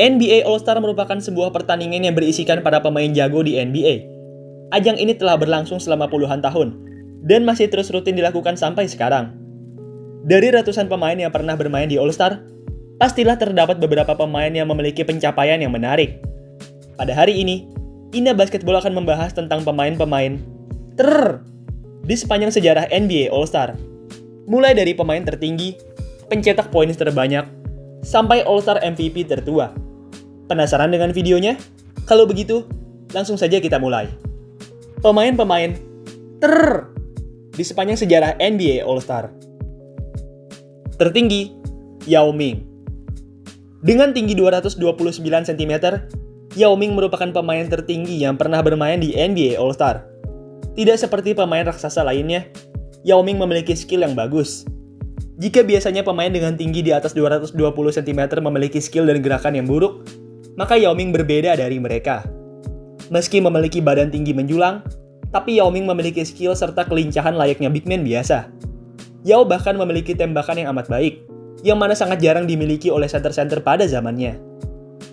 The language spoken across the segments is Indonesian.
NBA All-Star merupakan sebuah pertandingan yang berisikan para pemain jago di NBA. Ajang ini telah berlangsung selama puluhan tahun, dan masih terus rutin dilakukan sampai sekarang. Dari ratusan pemain yang pernah bermain di All-Star, pastilah terdapat beberapa pemain yang memiliki pencapaian yang menarik. Pada hari ini, Ina Basketball akan membahas tentang pemain-pemain di sepanjang sejarah NBA All-Star. Mulai dari pemain tertinggi, pencetak poin terbanyak, sampai All-Star MVP tertua. Penasaran dengan videonya? Kalau begitu, langsung saja kita mulai. Pemain-pemain di sepanjang sejarah NBA All-Star. Tertinggi, Yao Ming. Dengan tinggi 229 cm, Yao Ming merupakan pemain tertinggi yang pernah bermain di NBA All-Star. Tidak seperti pemain raksasa lainnya, Yao Ming memiliki skill yang bagus. Jika biasanya pemain dengan tinggi di atas 220 cm memiliki skill dan gerakan yang buruk, maka Yao Ming berbeda dari mereka. Meski memiliki badan tinggi menjulang, tapi Yao Ming memiliki skill serta kelincahan layaknya big man biasa. Yao bahkan memiliki tembakan yang amat baik, yang mana sangat jarang dimiliki oleh center-center pada zamannya.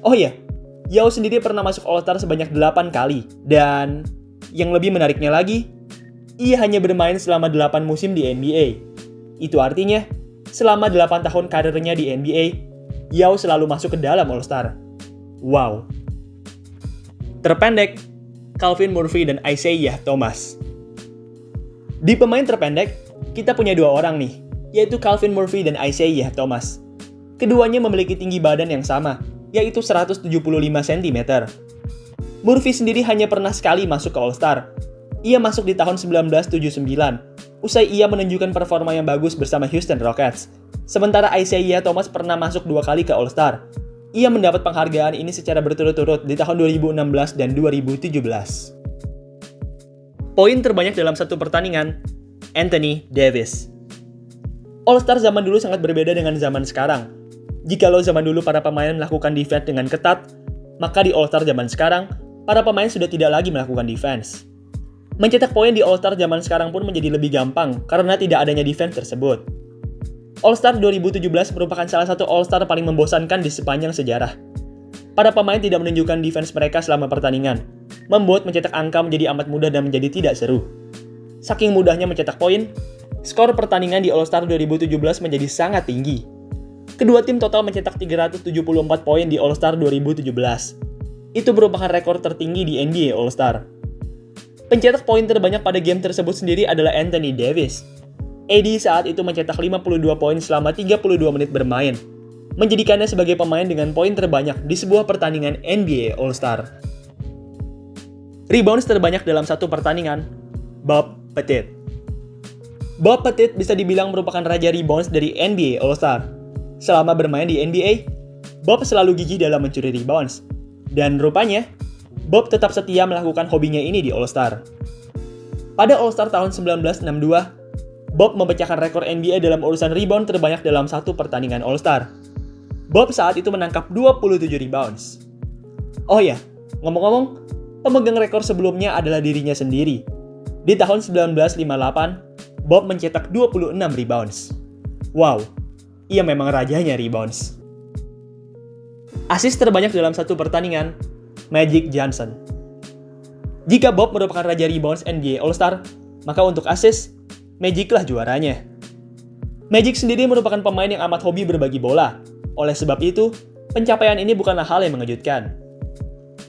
Oh iya, Yao sendiri pernah masuk All-Star sebanyak 8 kali, dan yang lebih menariknya lagi, ia hanya bermain selama 8 musim di NBA. Itu artinya, selama 8 tahun karirnya di NBA, Yao selalu masuk ke dalam All-Star. Wow. Terpendek, Calvin Murphy dan Isaiah Thomas. Di pemain terpendek, kita punya dua orang nih, yaitu Calvin Murphy dan Isaiah Thomas. Keduanya memiliki tinggi badan yang sama, yaitu 175 cm. Murphy sendiri hanya pernah sekali masuk ke All-Star. Ia masuk di tahun 1979, usai ia menunjukkan performa yang bagus bersama Houston Rockets. Sementara Isaiah Thomas pernah masuk 2 kali ke All-Star. Ia mendapat penghargaan ini secara berturut-turut di tahun 2016 dan 2017. Poin terbanyak dalam satu pertandingan, Anthony Davis. All-Star zaman dulu sangat berbeda dengan zaman sekarang. Jikalau zaman dulu para pemain melakukan defense dengan ketat, maka di All-Star zaman sekarang, para pemain sudah tidak lagi melakukan defense. Mencetak poin di All-Star zaman sekarang pun menjadi lebih gampang karena tidak adanya defense tersebut. All-Star 2017 merupakan salah satu All-Star paling membosankan di sepanjang sejarah. Para pemain tidak menunjukkan defense mereka selama pertandingan, membuat mencetak angka menjadi amat mudah dan menjadi tidak seru. Saking mudahnya mencetak poin, skor pertandingan di All-Star 2017 menjadi sangat tinggi. Kedua tim total mencetak 374 poin di All-Star 2017. Itu merupakan rekor tertinggi di NBA All-Star. Pencetak poin terbanyak pada game tersebut sendiri adalah Anthony Davis. AD saat itu mencetak 52 poin selama 32 menit bermain, menjadikannya sebagai pemain dengan poin terbanyak di sebuah pertandingan NBA All-Star. Rebounds terbanyak dalam satu pertandingan, Bob Pettit. Bob Pettit bisa dibilang merupakan raja rebounds dari NBA All-Star. Selama bermain di NBA, Bob selalu gigih dalam mencuri rebounds. Dan rupanya, Bob tetap setia melakukan hobinya ini di All-Star. Pada All-Star tahun 1962, Bob memecahkan rekor NBA dalam urusan rebound terbanyak dalam satu pertandingan All-Star. Bob saat itu menangkap 27 rebounds. Oh ya, ngomong-ngomong, pemegang rekor sebelumnya adalah dirinya sendiri. Di tahun 1958, Bob mencetak 26 rebounds. Wow, ia memang rajanya rebounds. Assist terbanyak dalam satu pertandingan, Magic Johnson. Jika Bob merupakan raja rebounds NBA All-Star, maka untuk assist, Magic lah juaranya. Magic sendiri merupakan pemain yang amat hobi berbagi bola. Oleh sebab itu, pencapaian ini bukanlah hal yang mengejutkan.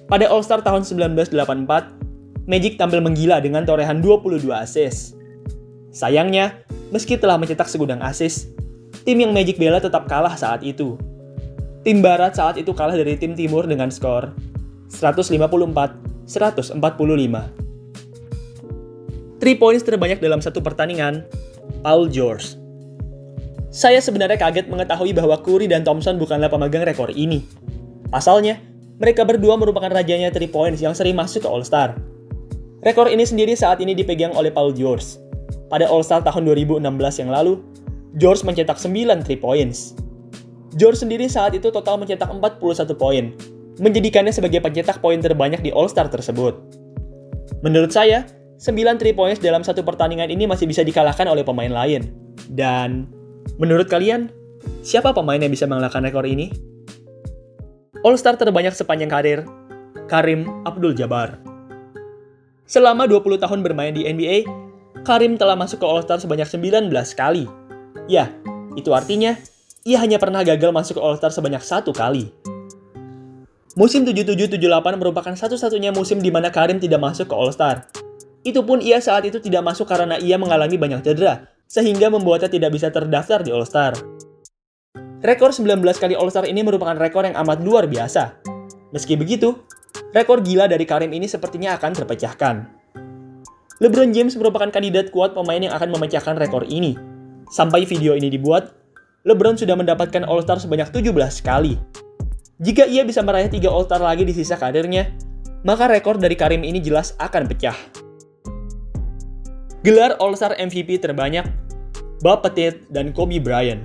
Pada All-Star tahun 1984, Magic tampil menggila dengan torehan 22 assist. Sayangnya, meski telah mencetak segudang assist, tim yang Magic bela tetap kalah saat itu. Tim Barat saat itu kalah dari tim Timur dengan skor 154-145. 3 points terbanyak dalam satu pertandingan, Paul George. Saya sebenarnya kaget mengetahui bahwa Curry dan Thompson bukanlah pemegang rekor ini. Pasalnya, mereka berdua merupakan rajanya 3 points yang sering masuk ke All-Star. Rekor ini sendiri saat ini dipegang oleh Paul George. Pada All-Star tahun 2016 yang lalu, George mencetak 9 3 points. George sendiri saat itu total mencetak 41 poin, menjadikannya sebagai pencetak poin terbanyak di All-Star tersebut. Menurut saya, 9 3 points dalam satu pertandingan ini masih bisa dikalahkan oleh pemain lain. Dan menurut kalian, siapa pemain yang bisa mengalahkan rekor ini? All-Star terbanyak sepanjang karir, Kareem Abdul-Jabbar. Selama 20 tahun bermain di NBA, Kareem telah masuk ke All-Star sebanyak 19 kali. Ya, itu artinya ia hanya pernah gagal masuk ke All-Star sebanyak 1 kali. Musim 77-78 merupakan satu-satunya musim di mana Kareem tidak masuk ke All-Star. Itu pun ia saat itu tidak masuk karena ia mengalami banyak cedera, sehingga membuatnya tidak bisa terdaftar di All-Star. Rekor 19 kali All-Star ini merupakan rekor yang amat luar biasa. Meski begitu, rekor gila dari Kareem ini sepertinya akan terpecahkan. LeBron James merupakan kandidat kuat pemain yang akan memecahkan rekor ini. Sampai video ini dibuat, LeBron sudah mendapatkan All-Star sebanyak 17 kali. Jika ia bisa meraih 3 All-Star lagi di sisa karirnya, maka rekor dari Kareem ini jelas akan pecah. Gelar All-Star MVP terbanyak, Bob Pettit dan Kobe Bryant.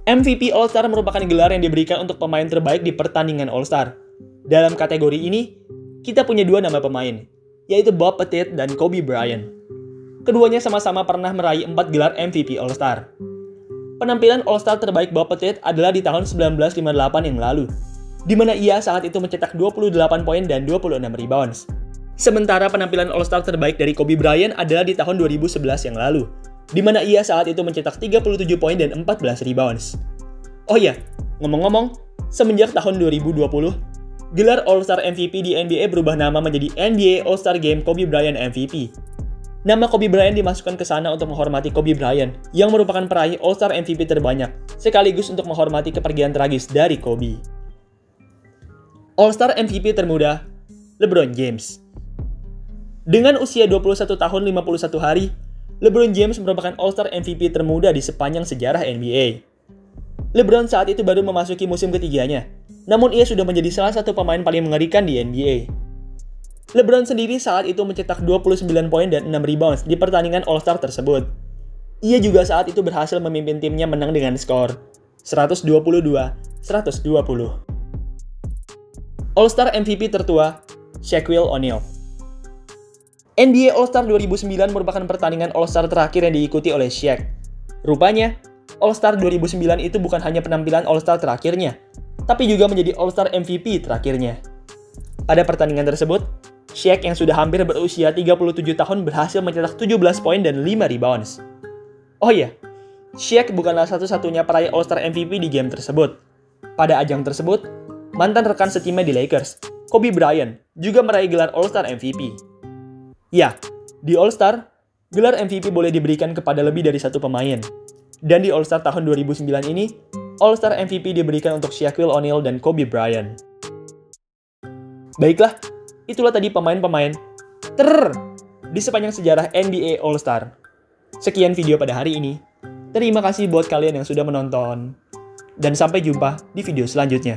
MVP All-Star merupakan gelar yang diberikan untuk pemain terbaik di pertandingan All-Star. Dalam kategori ini, kita punya 2 nama pemain, yaitu Bob Pettit dan Kobe Bryant. Keduanya sama-sama pernah meraih 4 gelar MVP All-Star. Penampilan All-Star terbaik Bob Pettit adalah di tahun 1958 yang lalu, di mana ia saat itu mencetak 28 poin dan 26 rebounds. Sementara penampilan All-Star terbaik dari Kobe Bryant adalah di tahun 2011 yang lalu, di mana ia saat itu mencetak 37 poin dan 14 rebounds. Oh ya, ngomong-ngomong, semenjak tahun 2020, gelar All-Star MVP di NBA berubah nama menjadi NBA All-Star Game Kobe Bryant MVP. Nama Kobe Bryant dimasukkan ke sana untuk menghormati Kobe Bryant, yang merupakan peraih All-Star MVP terbanyak, sekaligus untuk menghormati kepergian tragis dari Kobe. All-Star MVP termuda, LeBron James. Dengan usia 21 tahun 51 hari, LeBron James merupakan All-Star MVP termuda di sepanjang sejarah NBA. LeBron saat itu baru memasuki musim ketiganya, namun ia sudah menjadi salah satu pemain paling mengerikan di NBA. LeBron sendiri saat itu mencetak 29 poin dan 6 rebounds di pertandingan All-Star tersebut. Ia juga saat itu berhasil memimpin timnya menang dengan skor 122-120. All-Star MVP tertua, Shaquille O'Neal. NBA All-Star 2009 merupakan pertandingan All-Star terakhir yang diikuti oleh Shaq. Rupanya, All-Star 2009 itu bukan hanya penampilan All-Star terakhirnya, tapi juga menjadi All-Star MVP terakhirnya. Pada pertandingan tersebut, Shaq yang sudah hampir berusia 37 tahun berhasil mencetak 17 poin dan 5 rebounds. Oh iya, Shaq bukanlah satu-satunya peraih All-Star MVP di game tersebut. Pada ajang tersebut, mantan rekan setimnya di Lakers, Kobe Bryant, juga meraih gelar All-Star MVP. Ya, di All-Star, gelar MVP boleh diberikan kepada lebih dari satu pemain. Dan di All-Star tahun 2009 ini, All-Star MVP diberikan untuk Shaquille O'Neal dan Kobe Bryant. Baiklah, itulah tadi pemain-pemain di sepanjang sejarah NBA All-Star. Sekian video pada hari ini. Terima kasih buat kalian yang sudah menonton. Dan sampai jumpa di video selanjutnya.